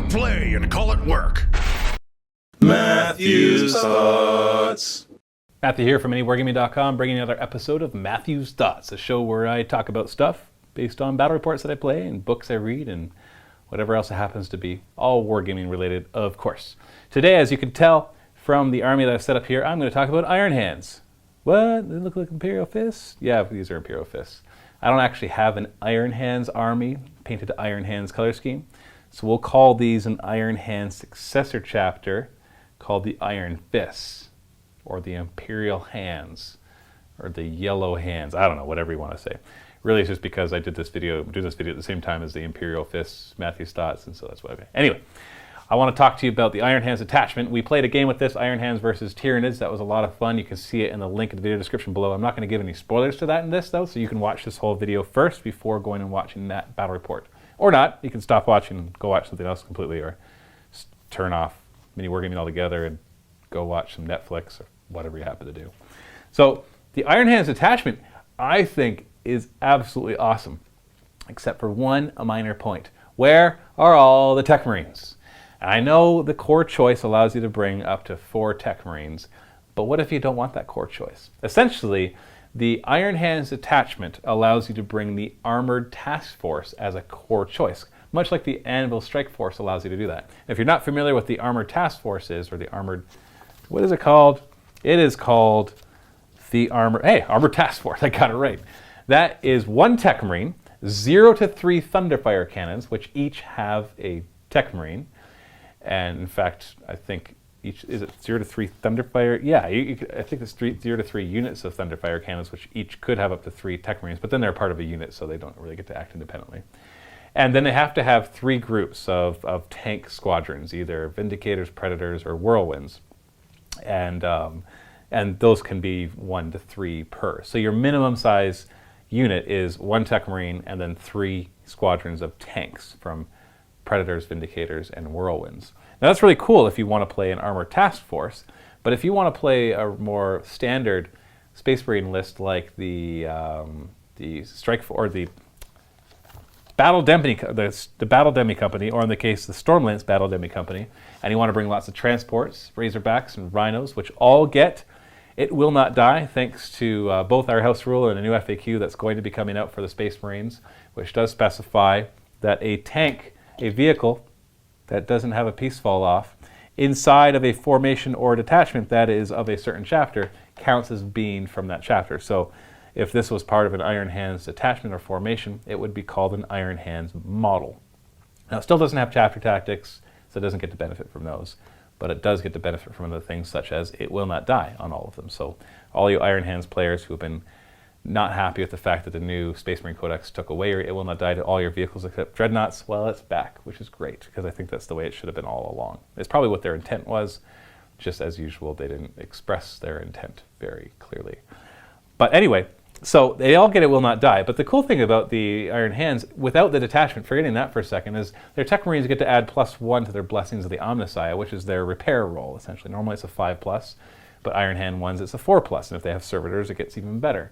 it play and call it work. Matthew's Thoughts. Matthew here from MiniWarGaming.com, bringing another episode of Matthew's Thoughts, a show where I talk about stuff based on battle reports that I play and books I read and whatever else it happens to be, all wargaming related, of course. Today, as you can tell from the army that I've set up here, I'm going to talk about Iron Hands. What? They look like Imperial Fists? Yeah, these are Imperial Fists. I don't actually have an Iron Hands army painted to Iron Hands color scheme, so we'll call these an Iron Hands successor chapter called the Iron Fists, or the Imperial Hands, or the Yellow Hands. I don't know, whatever you want to say. Really, it's just because I do this video at the same time as the Imperial Fists, Matthew's Thoughts, and so that's why. Anyway, I want to talk to you about the Iron-Hands detachment. We played a game with this, Iron-Hands versus Tyranids. That was a lot of fun. You can see it in the link in the video description below. I'm not going to give any spoilers to that in this, though, so you can watch this whole video first before going and watching that battle report. Or not. You can stop watching and go watch something else completely, or turn off MiniWarGaming altogether and go watch some Netflix or whatever you happen to do. So the Iron-Hands detachment, I think, is absolutely awesome, except for one minor point. Where are all the Tech Marines? I know the core choice allows you to bring up to 4 Tech Marines, but what if you don't want that core choice? Essentially, the Iron-Hands detachment allows you to bring the Armored Task Force as a core choice, much like the Anvil Strike Force allows you to do that. If you're not familiar with the Armored Task Force is, or the Armored, what is it called? It is called the Armored Task Force, I got it right. That is 1 Tech Marine, 0 to 3 Thunderfire cannons, which each have a Tech Marine. And in fact, I think each, is it 0 to 3 Thunderfire? Yeah, I think it's 0 to 3 units of Thunderfire cannons, which each could have up to 3 Tech Marines, but then they're part of a unit, so they don't really get to act independently. And then they have to have 3 groups of tank squadrons, either Vindicators, Predators, or Whirlwinds. And those can be 1 to 3 per. So your minimum size unit is 1 Tech Marine and then 3 squadrons of tanks from Predators, Vindicators, and Whirlwinds. Now that's really cool if you want to play an Armored Task Force, but if you want to play a more standard Space Marine list like the Strike or the Battle Demi, the Battle Demi Company, or in the case the Stormlance Battle Demi Company, and you want to bring lots of transports, Razorbacks, and Rhinos, which all get It Will Not Die, thanks to both our house rule and a new FAQ that's going to be coming out for the Space Marines, which does specify that a tank, a vehicle that doesn't have a piece fall off, inside of a formation or detachment that is of a certain chapter, counts as being from that chapter. So if this was part of an Iron Hands detachment or formation, it would be called an Iron Hands model. Now it still doesn't have chapter tactics, so it doesn't get to benefit from those, but it does get to benefit from other things such as It Will Not Die on all of them. So all you Iron Hands players who have been not happy with the fact that the new Space Marine Codex took away your It Will Not Die to all your vehicles except Dreadnoughts, well, it's back, which is great, because I think that's the way it should have been all along. It's probably what their intent was. Just as usual, they didn't express their intent very clearly. But anyway, so they all get It Will Not Die, but the cool thing about the Iron Hands, without the detachment, forgetting that for a second, is their Tech Marines get to add +1 to their Blessings of the Omnissiah, which is their repair roll, essentially. Normally it's a 5+, but Iron Hand ones, it's a 4+, and if they have Servitors, it gets even better.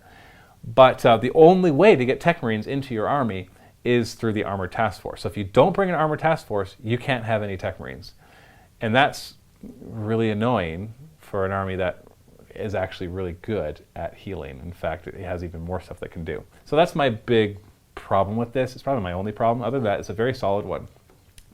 But the only way to get Tech Marines into your army is through the Armored Task Force. So if you don't bring an Armored Task Force, you can't have any Tech Marines. And that's really annoying for an army that is actually really good at healing. In fact, it has even more stuff that can do. So that's my big problem with this. It's probably my only problem. Other than that, it's a very solid one.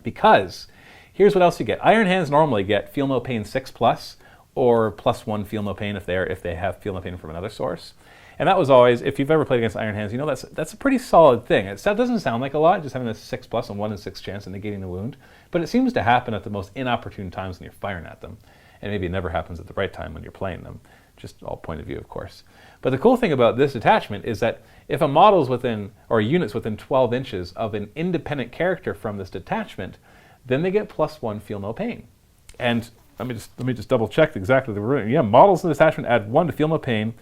Because here's what else you get. Iron Hands normally get Feel No Pain 6+, or +1 Feel No Pain if they have Feel No Pain from another source. And that was always, if you've ever played against Iron Hands, you know that's a pretty solid thing. That doesn't sound like a lot, just having a 6+ and 1 in 6 chance of negating the wound, but it seems to happen at the most inopportune times when you're firing at them. And maybe it never happens at the right time when you're playing them. Just all point of view, of course. But the cool thing about this attachment is that if a model's within, or a unit's within 12 inches of an independent character from this detachment, then they get +1 Feel No Pain. And let me just double check exactly the room. Yeah, models in the detachment add 1 to Feel No Pain.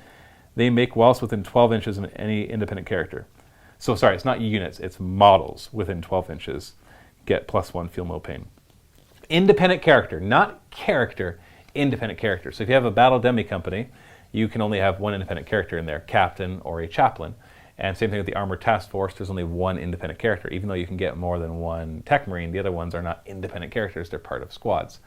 They make whilst within 12 inches of any independent character. So sorry, it's not units, it's models within 12 inches get +1 Feel No Pain. Independent character, not character, independent character. So if you have a Battle Demi Company, you can only have 1 independent character in there, captain or a chaplain. And same thing with the Armored Task Force, there's only one independent character. Even though you can get more than one Tech Marine, the other ones are not independent characters, they're part of squads.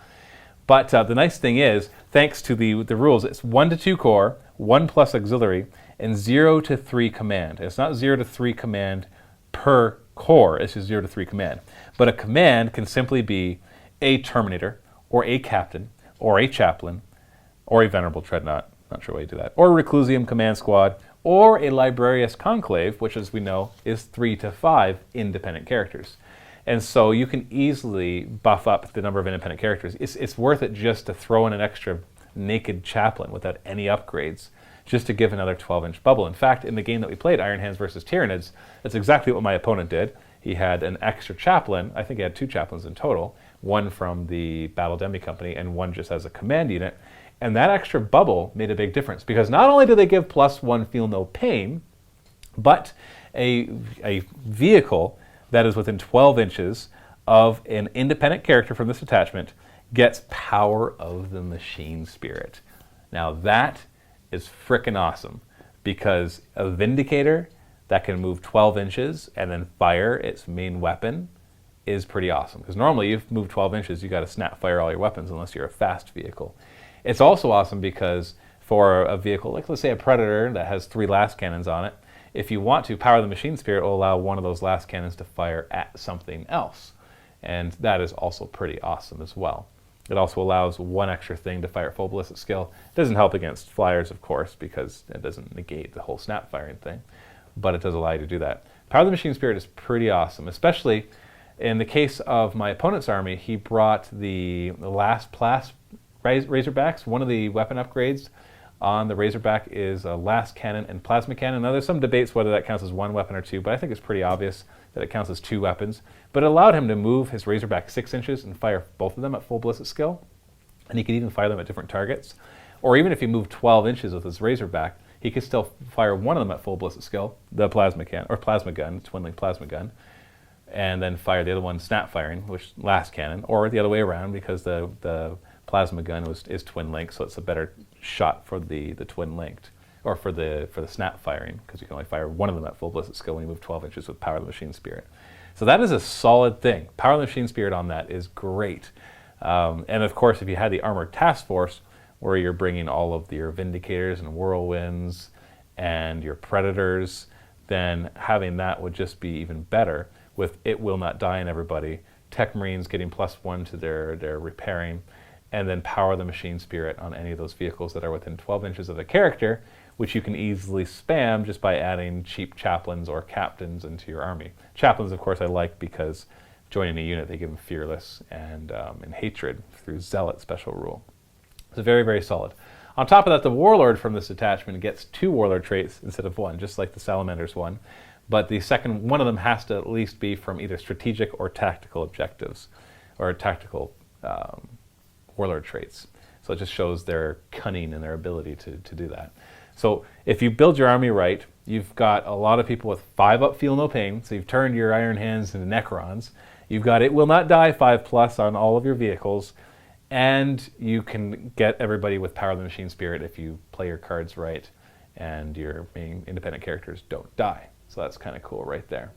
But the nice thing is, thanks to the rules, it's 1 to 2 core, 1 plus auxiliary, and 0 to 3 command. It's not 0 to 3 command per core, it's just 0 to 3 command. But a command can simply be a Terminator, or a Captain, or a Chaplain, or a Venerable Dreadnought, not sure why you do that, or a Reclusium Command Squad, or a Librarius Conclave, which as we know is 3 to 5 independent characters. And so you can easily buff up the number of independent characters. It's worth it just to throw in an extra naked Chaplain without any upgrades, just to give another 12-inch bubble. In fact, in the game that we played, Iron Hands versus Tyranids, that's exactly what my opponent did. He had an extra Chaplain. I think he had 2 Chaplains in total, one from the Battle Demi Company and one just as a command unit. And that extra bubble made a big difference, because not only do they give +1 feel no pain, but a vehicle that is within 12 inches of an independent character from this attachment gets Power of the Machine Spirit. Now that is frickin' awesome, because a Vindicator that can move 12 inches and then fire its main weapon is pretty awesome. Because normally you've moved 12 inches, you got to snap fire all your weapons unless you're a fast vehicle. It's also awesome because for a vehicle, like let's say a Predator that has 3 last cannons on it, if you want to, Power of the Machine Spirit will allow one of those last cannons to fire at something else. And that is also pretty awesome as well. It also allows one extra thing to fire at full ballistic skill. It doesn't help against flyers, of course, because it doesn't negate the whole snap firing thing, but it does allow you to do that. Power of the Machine Spirit is pretty awesome, especially in the case of my opponent's army. He brought the last Razorbacks. One of the weapon upgrades on the Razorback is a last cannon and plasma cannon. Now there's some debates whether that counts as 1 weapon or 2, but I think it's pretty obvious that it counts as 2 weapons. But it allowed him to move his Razorback 6 inches and fire both of them at full ballistic skill. And he could even fire them at different targets. Or even if he moved 12 inches with his Razorback, he could still fire one of them at full ballistic skill, the plasma cannon, or plasma gun, twin-link plasma gun, and then fire the other one snap firing, which last cannon, or the other way around, because the plasma gun is twin linked, so it's a better shot for the twin linked, or for the snap firing, because you can only fire one of them at full ballistic skill when you move 12 inches with Power of the Machine Spirit. So that is a solid thing. Power of the Machine Spirit on that is great. And of course, if you had the Armored Task Force, where you're bringing all of your Vindicators and Whirlwinds and your Predators, then having that would just be even better, with It Will Not Die in everybody, Tech Marines getting +1 to their repairing, and then Power of the Machine Spirit on any of those vehicles that are within 12 inches of the character, which you can easily spam just by adding cheap Chaplains or Captains into your army. Chaplains, of course, I like because joining a unit, they give them Fearless and Hatred through Zealot special rule. So very, very solid. On top of that, the Warlord from this attachment gets 2 Warlord traits instead of 1, just like the Salamander's one. But the second one of them has to at least be from either strategic or tactical objectives, or tactical Warlord traits. So it just shows their cunning and their ability to do that. So if you build your army right, you've got a lot of people with 5 up feel no pain, so you've turned your Iron Hands into Necrons. You've got It Will Not Die 5+ on all of your vehicles, and you can get everybody with Power of the Machine Spirit if you play your cards right and your main independent characters don't die. So that's kind of cool right there.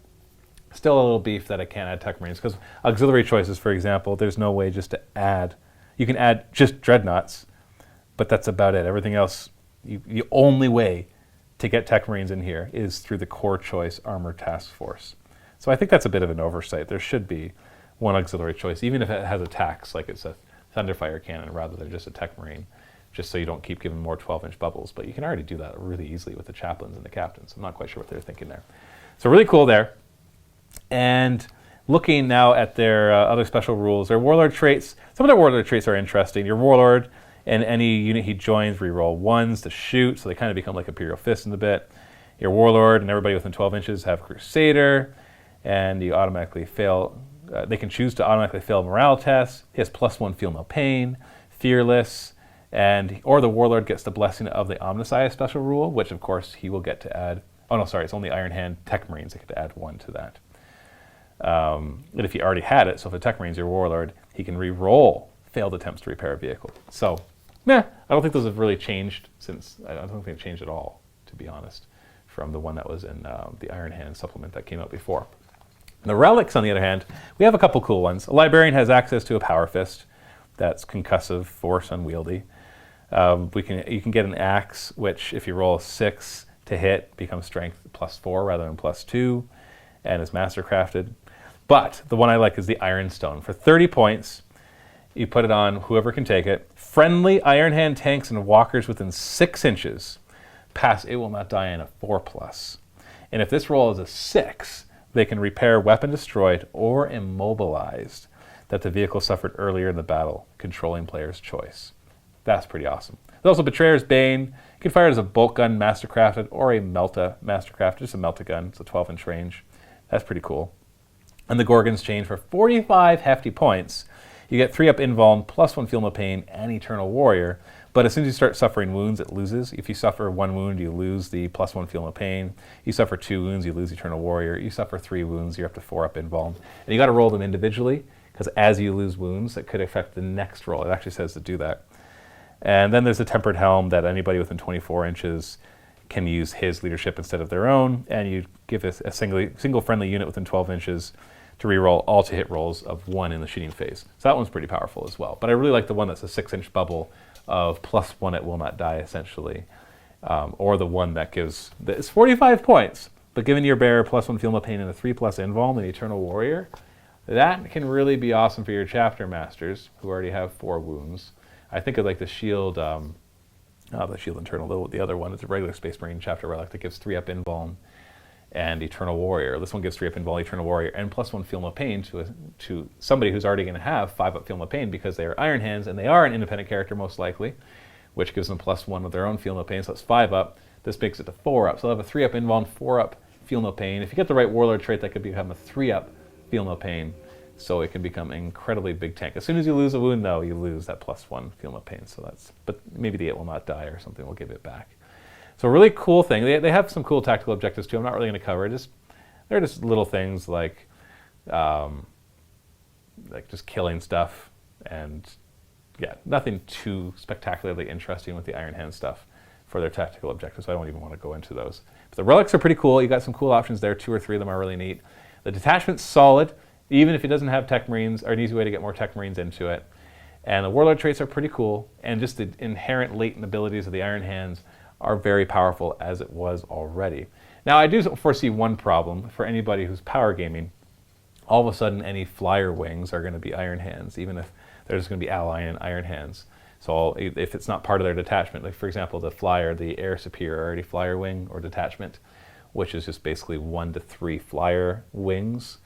Still a little beef that I can't add Tech Marines, because auxiliary choices, for example, there's no way just to add. You can add just Dreadnoughts, but that's about it. Everything else, the only way to get Tech Marines in here is through the core choice Armored Task Force. So I think that's a bit of an oversight. There should be one auxiliary choice, even if it has attacks, like it's a Thunderfire cannon rather than just a Tech Marine, just so you don't keep giving more 12-inch bubbles. But you can already do that really easily with the Chaplains and the Captains. I'm not quite sure what they're thinking there. So really cool there. And looking now at their other special rules, their Warlord traits, some of their Warlord traits are interesting. Your Warlord, and any unit he joins, reroll 1s to shoot, so they kind of become like Imperial Fist in a bit. Your Warlord and everybody within 12 inches have Crusader, and you automatically fail. They can choose to automatically fail morale tests. He has +1 feel no pain, Fearless, or the Warlord gets the Blessing of the Omnissiah special rule, which of course he will get to add. Oh no, sorry, it's only Iron Hand Tech Marines that get to add 1 to that. And if he already had it, so if a Tech Marine's your Warlord, he can re-roll failed attempts to repair a vehicle. So, I don't think those have really changed since, I don't think they've changed at all, to be honest, from the one that was in the Iron Hand supplement that came out before. The relics, on the other hand, we have a couple cool ones. A librarian has access to a power fist that's concussive, force, unwieldy. You can get an axe, which if you roll a 6 to hit, becomes strength +4 rather than +2, and is mastercrafted. But the one I like is the Iron Stone. For 30 points, you put it on whoever can take it. Friendly Iron Hand tanks and walkers within 6 inches pass It Will Not Die in a 4+. And if this roll is a 6, they can repair weapon destroyed or immobilized that the vehicle suffered earlier in the battle, controlling player's choice. That's pretty awesome. There's also Betrayer's Bane. You can fire it as a bolt gun mastercrafted or a melta mastercrafted, just a melta gun. It's a 12-inch range. That's pretty cool. And the Gorgon's Chain for 45 hefty points. You get 3 up invuln, +1 Feel No Pain, and Eternal Warrior. But as soon as you start suffering wounds, it loses. If you suffer 1 wound, you lose the +1 Feel No Pain. You suffer 2 wounds, you lose Eternal Warrior. You suffer 3 wounds, you're up to 4 up invuln. And you got to roll them individually, because as you lose wounds, it could affect the next roll. It actually says to do that. And then there's the Tempered Helm that anybody within 24 inches can use his leadership instead of their own, and you give a single friendly unit within 12 inches to reroll all to hit rolls of 1 in the shooting phase. So that one's pretty powerful as well. But I really like the one that's a 6-inch bubble of +1 It Will Not Die, essentially, or the one that gives, it's 45 points, but giving your bearer +1 Feel No Pain and a 3+ invuln and Eternal Warrior, that can really be awesome for your chapter masters who already have 4 wounds. I think of like the shield, the shield internal. The other one is a regular Space Marine chapter relic that gives 3 up invuln and Eternal Warrior. This one gives 3 up invuln, Eternal Warrior, and +1 Feel No Pain to somebody who's already going to have 5 up Feel No Pain because they are Iron Hands and they are an independent character most likely, which gives them +1 of their own Feel No Pain. So that's 5 up. This makes it to 4 up. So they'll have a 3 up invuln, 4 up Feel No Pain. If you get the right Warlord trait, that could become a 3 up Feel No Pain. So it can become an incredibly big tank. As soon as you lose a wound, though, you lose that +1 Feel No Pain. So but maybe the It Will Not Die or something will give it back. So a really cool thing. They have some cool tactical objectives too. I'm not really going to cover it. They're just little things like just killing stuff, and yeah, nothing too spectacularly interesting with the Iron Hand stuff for their tactical objectives. So I don't even want to go into those. But the relics are pretty cool. You got some cool options there. 2 or 3 of them are really neat. The detachment's solid. Even if it doesn't have Tech Marines, or an easy way to get more Tech Marines into it. And the Warlord traits are pretty cool, and just the inherent latent abilities of the Iron Hands are very powerful as it was already. Now, I do foresee one problem for anybody who's power gaming. All of a sudden, any flyer wings are going to be Iron Hands, even if there's going to be ally and Iron Hands. So if it's not part of their detachment, like for example, the flyer, the Air Superiority flyer wing or detachment, which is just basically 1 to 3 flyer wings,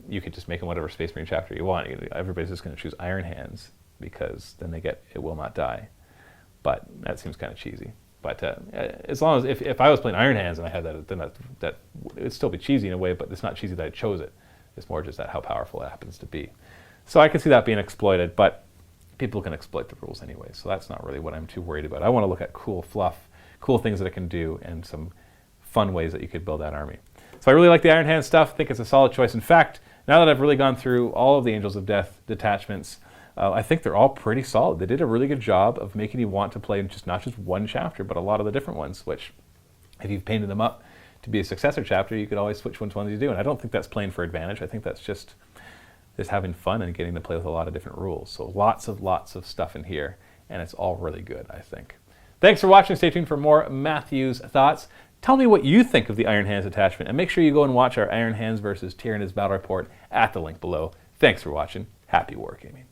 you could just make them whatever Space Marine chapter you want. Everybody's just going to choose Iron Hands because then they get It Will Not Die. But that seems kind of cheesy. But as long as if I was playing Iron Hands and I had that, then that it would still be cheesy in a way. But it's not cheesy that I chose it. It's more just that how powerful it happens to be. So I can see that being exploited. But people can exploit the rules anyway. So that's not really what I'm too worried about. I want to look at cool fluff, cool things that it can do, and some fun ways that you could build that army. So I really like the Iron Hand stuff. I think it's a solid choice. In fact, now that I've really gone through all of the Angels of Death detachments, I think they're all pretty solid. They did a really good job of making you want to play not just one chapter, but a lot of the different ones, which if you've painted them up to be a successor chapter, you could always switch which ones you do. And I don't think that's playing for advantage. I think that's just having fun and getting to play with a lot of different rules. So lots of stuff in here, and it's all really good, I think. Thanks for watching. Stay tuned for more Matthew's thoughts. Tell me what you think of the Iron Hands attachment, and make sure you go and watch our Iron Hands versus Tyrannus battle report at the link below. Thanks for watching. Happy wargaming.